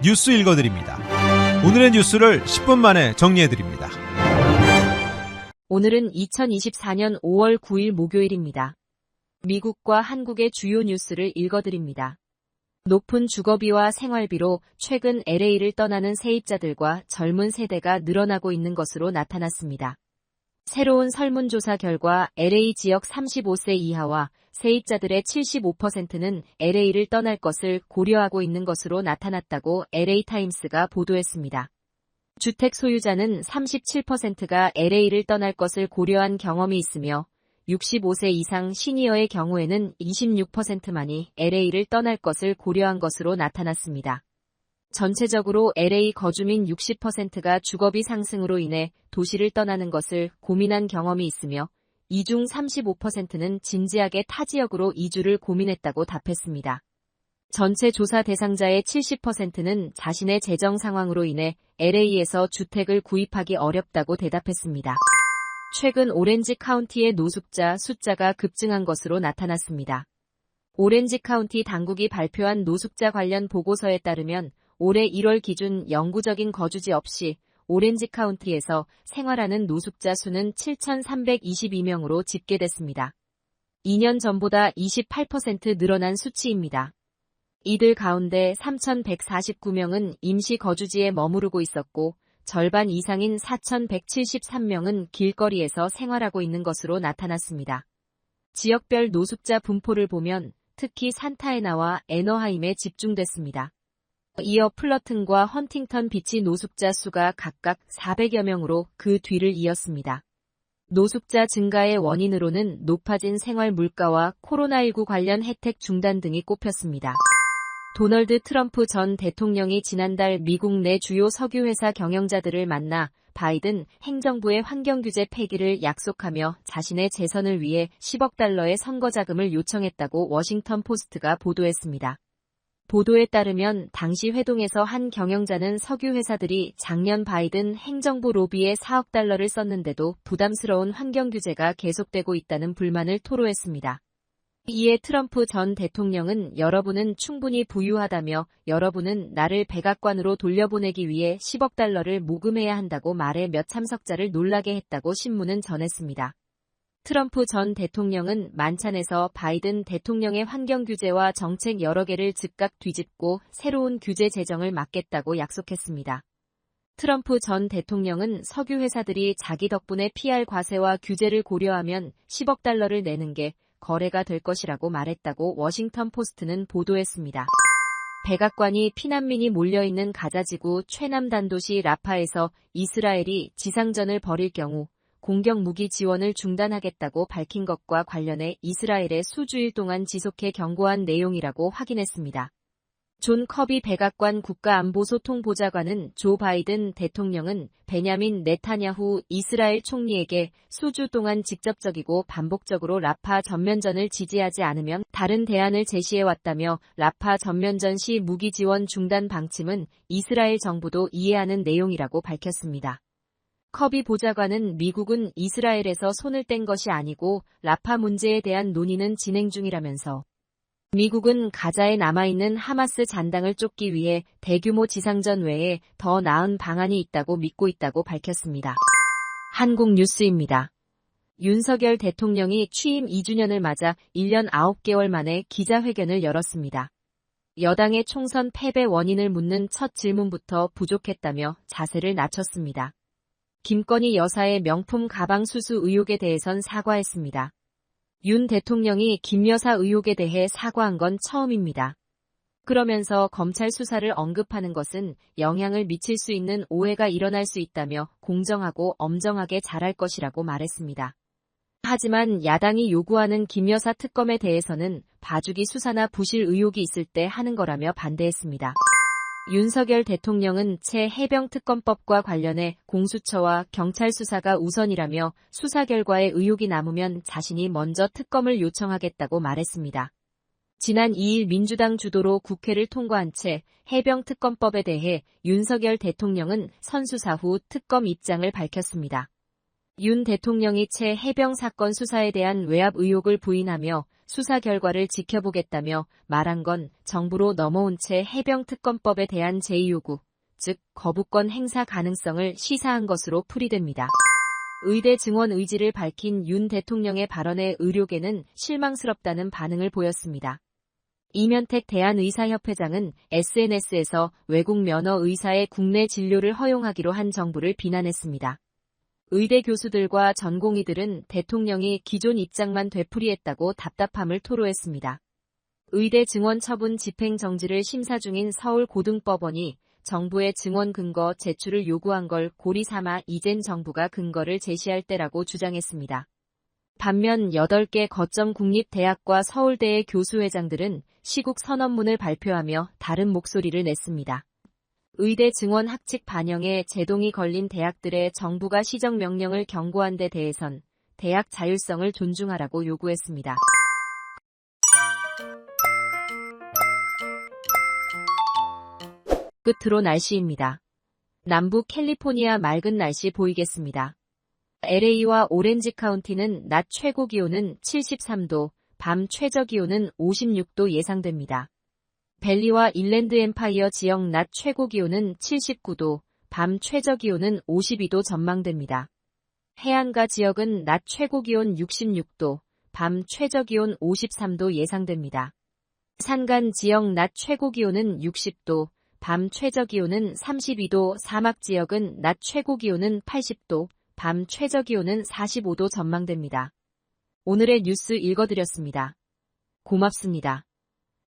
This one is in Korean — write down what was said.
뉴스 읽어드립니다. 오늘의 뉴스를 10분 만에 정리해드립니다. 오늘은 2024년 5월 9일 목요일입니다. 미국과 한국의 주요 뉴스를 읽어드립니다. 높은 주거비와 생활비로 최근 LA를 떠나는 세입자들과 젊은 세대가 늘어나고 있는 것으로 나타났습니다. 새로운 설문조사 결과 LA 지역 35세 이하와 세입자들의 75%는 LA를 떠날 것을 고려하고 있는 것으로 나타났다고 LA타임스가 보도했습니다. 주택 소유자는 37%가 LA를 떠날 것을 고려한 경험이 있으며 65세 이상 시니어의 경우에는 26%만이 LA를 떠날 것을 고려한 것으로 나타났습니다. 전체적으로 LA 거주민 60%가 주거비 상승으로 인해 도시를 떠나는 것을 고민한 경험이 있으며 이 중 35%는 진지하게 타 지역으로 이주를 고민했다고 답했습니다. 전체 조사 대상자의 70%는 자신의 재정 상황으로 인해 LA에서 주택을 구입하기 어렵다고 대답했습니다. 최근 오렌지 카운티의 노숙자 숫자가 급증한 것으로 나타났습니다. 오렌지 카운티 당국이 발표한 노숙자 관련 보고서에 따르면 올해 1월 기준 영구적인 거주지 없이 오렌지 카운티에서 생활하는 노숙자 수는 7,322명으로 집계됐습니다. 2년 전보다 28% 늘어난 수치입니다. 이들 가운데 3,149명은 임시 거주지에 머무르고 있었고 절반 이상인 4,173명은 길거리에서 생활하고 있는 것으로 나타났습니다. 지역별 노숙자 분포를 보면 특히 산타에나와 애너하임에 집중됐습니다. 이어 플러튼과 헌팅턴 비치 노숙자 수가 각각 400여 명으로 그 뒤를 이었습니다. 노숙자 증가의 원인으로는 높아진 생활 물가와 코로나19 관련 혜택 중단 등이 꼽혔습니다. 도널드 트럼프 전 대통령이 지난달 미국 내 주요 석유회사 경영자들을 만나 바이든 행정부의 환경규제 폐기를 약속하며 자신의 재선을 위해 10억 달러의 선거자금을 요청했다고 워싱턴 포스트가 보도했습니다. 보도에 따르면 당시 회동에서 한 경영자는 석유회사들이 작년 바이든 행정부 로비에 4억 달러를 썼는데도 부담스러운 환경규제가 계속되고 있다는 불만을 토로했습니다. 이에 트럼프 전 대통령은 여러분은 충분히 부유하다며 여러분은 나를 백악관으로 돌려보내기 위해 10억 달러를 모금해야 한다고 말해 몇 참석자를 놀라게 했다고 신문은 전했습니다. 트럼프 전 대통령은 만찬에서 바이든 대통령의 환경규제와 정책 여러 개를 즉각 뒤집고 새로운 규제 제정을 막겠다고 약속했습니다. 트럼프 전 대통령은 석유회사들이 자기 덕분에 피할 과세와 규제를 고려하면 10억 달러를 내는 게 거래가 될 것이라고 말했다고 워싱턴 포스트는 보도했습니다. 백악관이 피난민이 몰려있는 가자지구 최남단 도시 라파에서 이스라엘이 지상전을 벌일 경우 공격 무기 지원을 중단하겠다고 밝힌 것과 관련해 이스라엘에 수주일 동안 지속해 경고한 내용이라고 확인했습니다. 존 커비 백악관 국가안보소통보좌관은 조 바이든 대통령은 베냐민 네타냐후 이스라엘 총리에게 수주 동안 직접적이고 반복적으로 라파 전면전을 지지하지 않으면 다른 대안을 제시해왔다며 라파 전면전 시 무기 지원 중단 방침은 이스라엘 정부도 이해하는 내용이라고 밝혔습니다. 커비 보좌관은 미국은 이스라엘에서 손을 뗀 것이 아니고 라파 문제에 대한 논의는 진행 중이라면서 미국은 가자에 남아있는 하마스 잔당을 쫓기 위해 대규모 지상전 외에 더 나은 방안이 있다고 믿고 있다고 밝혔습니다. 한국 뉴스입니다. 윤석열 대통령이 취임 2주년을 맞아 1년 9개월 만에 기자회견을 열었습니다. 여당의 총선 패배 원인을 묻는 첫 질문부터 부족했다며 자세를 낮췄습니다. 김건희 여사의 명품 가방 수수 의혹에 대해선 사과했습니다. 윤 대통령이 김 여사 의혹에 대해 사과한 건 처음입니다. 그러면서 검찰 수사를 언급하는 것은 영향을 미칠 수 있는 오해가 일어날 수 있다며 공정하고 엄정하게 잘할 것이라고 말했습니다. 하지만 야당이 요구하는 김 여사 특검에 대해서는 봐주기 수사나 부실 의혹이 있을 때 하는 거라며 반대했습니다. 윤석열 대통령은 새 해병특검법과 관련해 공수처와 경찰 수사가 우선이라며 수사 결과에 의혹이 남으면 자신이 먼저 특검을 요청하겠다고 말했습니다. 지난 2일 민주당 주도로 국회를 통과한 채 해병특검법에 대해 윤석열 대통령은 선수사 후 특검 입장을 밝혔습니다. 윤 대통령이 채 해병 사건 수사에 대한 외압 의혹을 부인하며 수사 결과를 지켜보겠다며 말한 건 정부로 넘어온 채 해병특검법에 대한 제2요구, 즉 거부권 행사 가능성을 시사한 것으로 풀이됩니다. 의대 증원 의지를 밝힌 윤 대통령의 발언에 의료계는 실망스럽다는 반응을 보였습니다. 이면택 대한의사협회장은 SNS에서 외국 면허 의사의 국내 진료를 허용하기로 한 정부를 비난했습니다. 의대 교수들과 전공의들은 대통령이 기존 입장만 되풀이했다고 답답함을 토로했습니다. 의대 증원 처분 집행 정지를 심사 중인 서울고등법원이 정부의 증원 근거 제출을 요구한 걸 고리 삼아 이젠 정부가 근거를 제시할 때라고 주장했습니다. 반면 8개 거점 국립대학과 서울대의 교수회장들은 시국 선언문을 발표하며 다른 목소리를 냈습니다. 의대 증원 학칙 반영에 제동이 걸린 대학들의 정부가 시정명령을 경고한 데 대해선 대학 자율성을 존중하라고 요구했습니다. 끝으로 날씨입니다. 남부 캘리포니아 맑은 날씨 보이겠습니다. LA와 오렌지 카운티는 낮 최고 기온은 73도, 밤 최저 기온은 56도 예상됩니다. 밸리와 인랜드 엠파이어 지역 낮 최고 기온은 79도, 밤 최저 기온은 52도 전망됩니다. 해안가 지역은 낮 최고 기온 66도, 밤 최저 기온 53도 예상됩니다. 산간 지역 낮 최고 기온은 60도, 밤 최저 기온은 32도, 사막 지역은 낮 최고 기온은 80도, 밤 최저 기온은 45도 전망됩니다. 오늘의 뉴스 읽어드렸습니다. 고맙습니다.